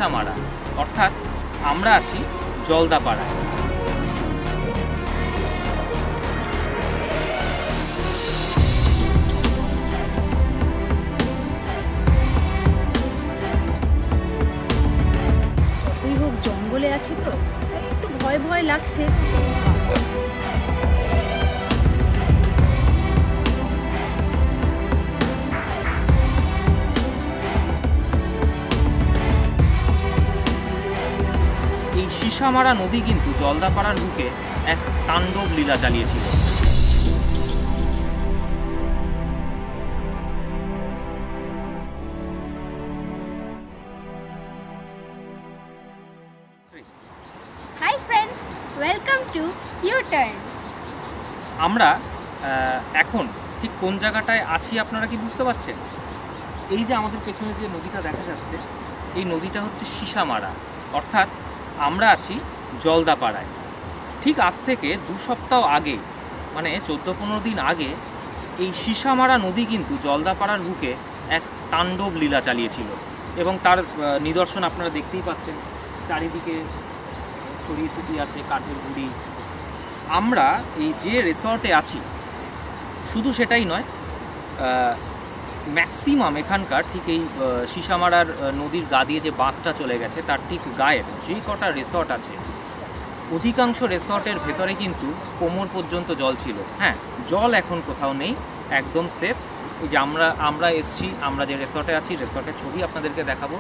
সিসামারা, অর্থাৎ আমরা আছি জলদাপাড়ায়। যতই হোক জঙ্গলে আছি তো একটু ভয় ভয় লাগছে। এই সিসামারা নদী কিন্তু জলদাপাড়ার বুকে এক তাণ্ডব লীলা চালিয়েছিল। Hi friends, welcome to U-Turn. আমরা এখন ঠিক কোন জায়গাটায় আছি আপনারা কি বুঝতে পারছেন? এই যে আমাদের পেছনে যে নদীটা দেখা যাচ্ছে, এই নদীটা হচ্ছে সিসামারা, অর্থাৎ আমরা আছি জলদাপাড়ায়। ঠিক আজ থেকে 2 সপ্তাহ আগে, মানে 14-15 দিন আগে, এই সিসামারা নদী কিন্তু জলদাপাড়ার বুকে এক তাণ্ডব লীলা চালিয়েছিল এবং তার নিদর্শন আপনারা দেখতেই পাচ্ছেন। চারিদিকে ছড়িয়ে ছিটিয়ে আছে কাঠের গুঁড়ি। আমরা এই যে রিসর্টে আছি, শুধু সেটাই নয়, ম্যাক্সিমাম এখানকার ঠিক এই সিসামারার নদীর গা দিয়ে যে বাঁধটা চলে গেছে তার ঠিক গায়ের যে কটা রিসর্ট আছে, অধিকাংশ রিসর্টের ভেতরে কিন্তু কোমর পর্যন্ত জল ছিল। হ্যাঁ, জল এখন কোথাও নেই, একদম সেফ। এই যে আমরা এসছি, আমরা যে রিসর্টে আছি, রিসর্টের ছবি আপনাদেরকে দেখাবো।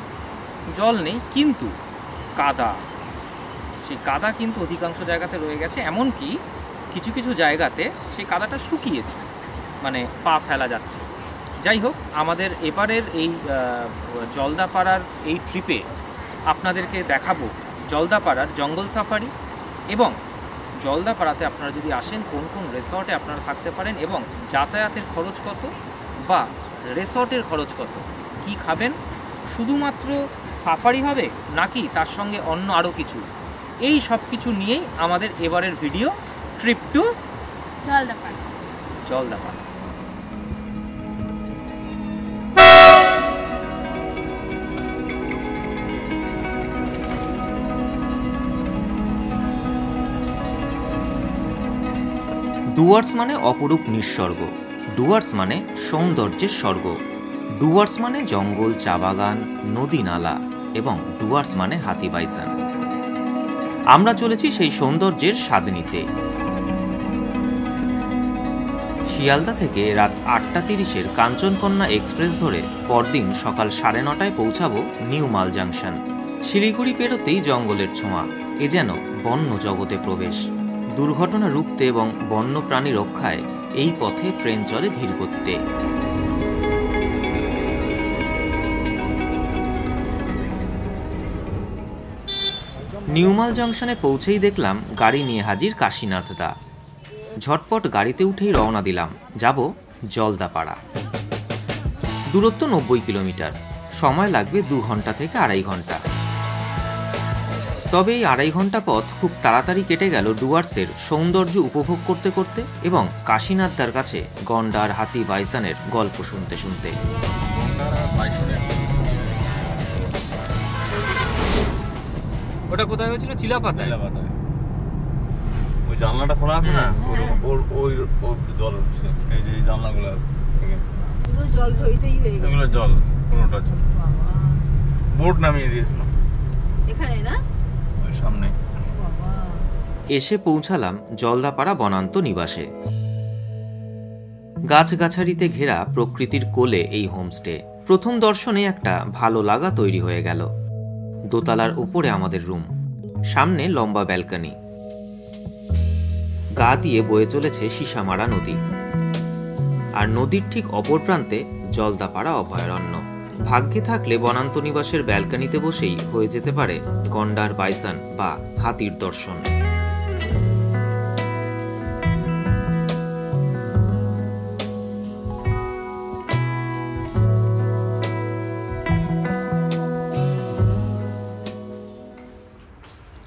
জল নেই, কিন্তু কাদা, সেই কাদা কিন্তু অধিকাংশ জায়গাতে রয়ে গেছে। এমনকি কিছু কিছু জায়গাতে সেই কাদাটা শুকিয়েছে, মানে পা ফেলা যাচ্ছে। যাই হোক, আমাদের এবারের এই জলদাপাড়ার এই ট্রিপে আপনাদেরকে দেখাবো জলদাপাড়ার জঙ্গল সাফারি এবং জলদাপাড়াতে আপনারা যদি আসেন কোন কোন রিসর্টে আপনারা থাকতে পারেন এবং যাতায়াতের খরচ কত বা রিসর্টের খরচ কত, কি খাবেন, শুধুমাত্র সাফারি হবে নাকি তার সঙ্গে অন্য আরও কিছু, এই সব কিছু নিয়েই আমাদের এবারের video trip to Jaldapara. Dooars মানে অপরূপ নিঃস্বর্গ, ডুয়ার্স মানে সৌন্দর্যের স্বর্গ, ডুয়ার্স মানে জঙ্গল, চা বাগান, নদী নালা এবং ডুয়ার্স মানে হাতি বাইসান। আমরা চলেছি সেই সৌন্দর্যের স্বাদ নিতে। শিয়ালদা থেকে রাত 8:30 কাঞ্চনকন্যা এক্সপ্রেস ধরে পরদিন সকাল 9:30 পৌঁছাবো নিউ মাল জাংশন। শিলিগুড়ি পেরোতেই জঙ্গলের ছোঁয়া, এ যেন বন্য জগতে প্রবেশ। দুর্ঘটনা রুখতে এবং বন্যপ্রাণী রক্ষায় এই পথে ট্রেন চলে ধীর গতিতে। নিউমাল জংশনে পৌঁছেই দেখলাম গাড়ি নিয়ে হাজির কাশীনাথ দা। ঝটপট গাড়িতে উঠেই রওনা দিলাম, যাব জলদাপাড়া। দূরত্ব 90 কিলোমিটার, সময় লাগবে 2 ঘন্টা থেকে 2.5 ঘন্টা। তবে এই 2.5 ঘন্টা পথ খুব তাড়াতাড়ি কেটে গেল ডুয়ার্সের সৌন্দর্য উপভোগ করতে করতে এবং কাশীনাথদার কাছে গন্ডার, হাতি, বাইসানের গল্প শুনতে শুনতে। ওটা কোথায় হয়েছিল? চিলাপাতায়। ওই জানলাটা খোলা আছে না, ওই জল উঠছে, এই যে জানলাগুলো থেকে পুরো জল থই থই হয়ে গেছে। এগুলো জল, পুরোটা জল। বোট নামিয়ে দিয়েছিল এখানে না, ওই সামনে। এসে পৌঁছালাম জলদাপাড়া বনান্ত নিবাসে। গাছগাছালিতে ঘেরা প্রকৃতির কোলে এই হোমস্টে। প্রথম দর্শনে একটা ভালো লাগা তৈরি হয়ে গেল। দোতলার উপরে আমাদের রুম, সামনে লম্বা ব্যালকনি, গা দিয়ে বয়ে চলেছে সিসামারা নদী, আর নদীর ঠিক অপর প্রান্তে জলদাপাড়া অভয়ারণ্য। ভাগ্যে থাকলে বনান্ত নিবাসের ব্যালকনিতে বসেই হয়ে যেতে পারে গন্ডার, বাইসন বা হাতির দর্শন।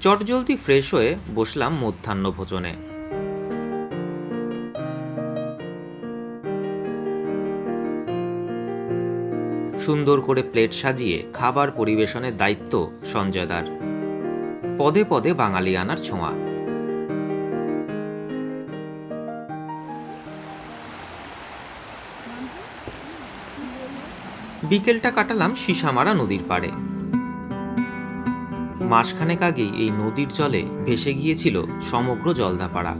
চটজলদি ফ্রেশ হয়ে বসলাম মধ্যাহ্ন ভোজনে। সুন্দর করে প্লেট সাজিয়ে খাবার পরিবেশনের দায়িত্ব সঞ্জয়দার। পদে পদে বাঙালিয়ানার ছোঁয়া। বিকেলটা কাটালাম সিসামারা নদীর পাড়ে। মাসখানেক আগেই এই নদীর জলে ভেসে গিয়েছিল সমগ্র জলদাপাড়া।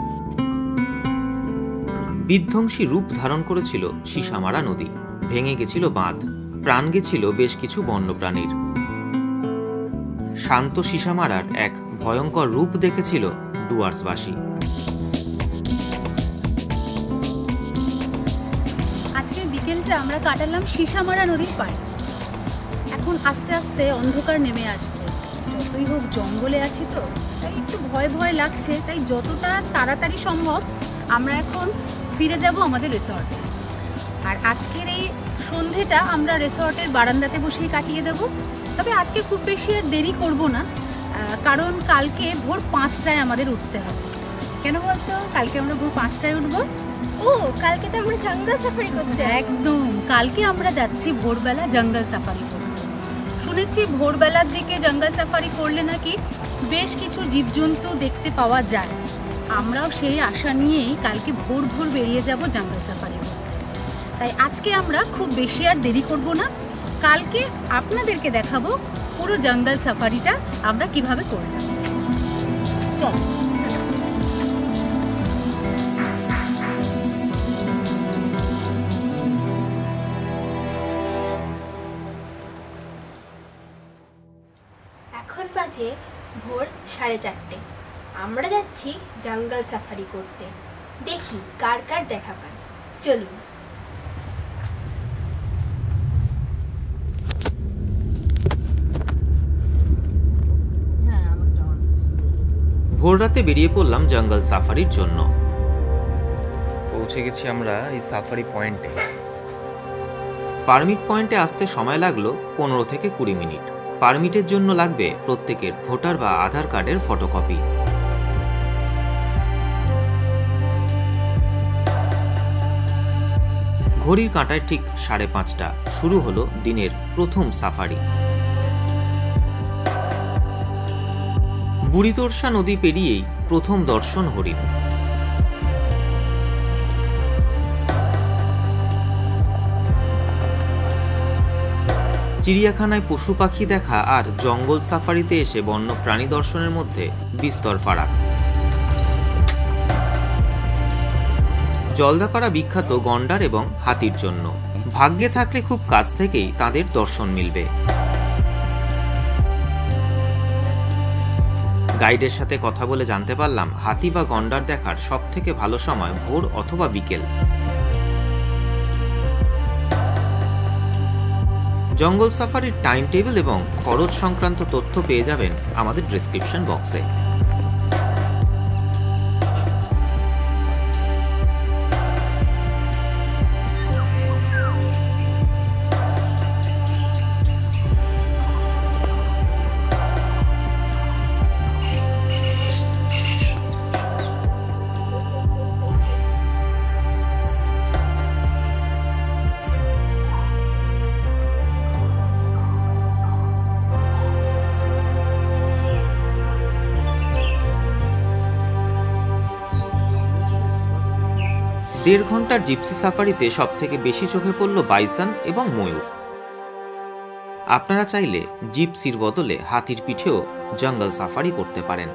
বিধ্বংসী রূপ ধারণ করেছিল সিসামারা নদী। ভেঙে গেছিল বাঁধ, প্রাণ গেছিল বেশ কিছু বন্যপ্রাণীর। শান্ত সিসামারার এক ভয়ঙ্কর রূপ দেখেছিল ডুয়ার্সবাসী। আজকের বিকেলটা আমরা কাটালাম সিসামারা নদীর পাড়ে। এখন আস্তে আস্তে অন্ধকার নেমে আসছে। যতই হোক জঙ্গলে আছি তো, তাই একটু ভয় ভয় লাগছে। তাই যতটা তাড়াতাড়ি সম্ভব আমরা এখন ফিরে যাব আমাদের রিসর্টে। আর আজকের এই সন্ধেটা আমরা রিসর্টের বারান্দাতে বসেই কাটিয়ে দেব। তবে আজকে খুব বেশি আর দেরি করব না, কারণ কালকে ভোর 5টায় আমাদের উঠতে হবে। কেন বলতো কালকে আমরা ভোর 5টায় উঠবো? ও কালকে তো আমরা জঙ্গল সাফারি করতে একদম, কালকে আমরা যাচ্ছি ভোরবেলা জঙ্গল সাফারি করতে। শুনেছি ভোরবেলার দিকে জঙ্গল সাফারি করলে নাকি বেশ কিছু জীবজন্তু দেখতে পাওয়া যায়। আমরাও সেই আশা নিয়েই কালকে ভোর ভোর বেরিয়ে যাব জঙ্গল সাফারি করতে। তাই আজকে আমরা খুব বেশি আর দেরি করব না, কালকে আপনাদেরকে দেখাবো পুরো জঙ্গল সাফারিটা আমরা কিভাবে করলাম। চল। এখন বাজে ভোর 4:30। আমরা যাচ্ছি জঙ্গল সাফারি করতে। দেখি কার কার দেখা পাই। চলুন। ভোররাতে বেরিয়ে পড়লাম জঙ্গল সাফারির জন্য। পৌঁছে গেছি আমরা এই সাফারি পয়েন্টে। পারমিট পয়েন্টে আসতে সময় লাগলো 15 থেকে 20 মিনিট। পারমিটের জন্য লাগবে প্রত্যেকের ভোটার বা আধার কার্ডের ফটোকপি। ঘড়ির কাঁটায় ঠিক 5:30 শুরু হলো দিনের প্রথম সাফারি। বুড়িতোরসা নদী পেরিয়েই প্রথম দর্শন হরিণ। চিড়িয়াখানায় পশু পাখি দেখা আর জঙ্গল সাফারিতে এসে বন্য প্রাণী দর্শনের মধ্যে বিস্তর ফারাক। জলদাপাড়া বিখ্যাত গন্ডার এবং হাতির জন্য। ভাগ্যে থাকলে খুব কাছ থেকেই তাদের দর্শন মিলবে। গাইডের সাথে কথা বলে জানতে পারলাম হাতি বা গন্ডার দেখার সব থেকে ভালো সময় ভোর অথবা বিকেল। জঙ্গল সাফারির টাইম টেবিল এবং খরচ সংক্রান্ত তথ্য পেয়ে যাবেন আমাদের ডেসক্রিপশন বক্সে। দেড় ঘন্টার জিপসি সাফারিতে সব থেকে বেশি চোখে পড়ল বাইসন এবং ময়ূর। আপনারা চাইলে জিপসির বদলে হাতির পিঠেও জঙ্গল সাফারি করতে পারেন।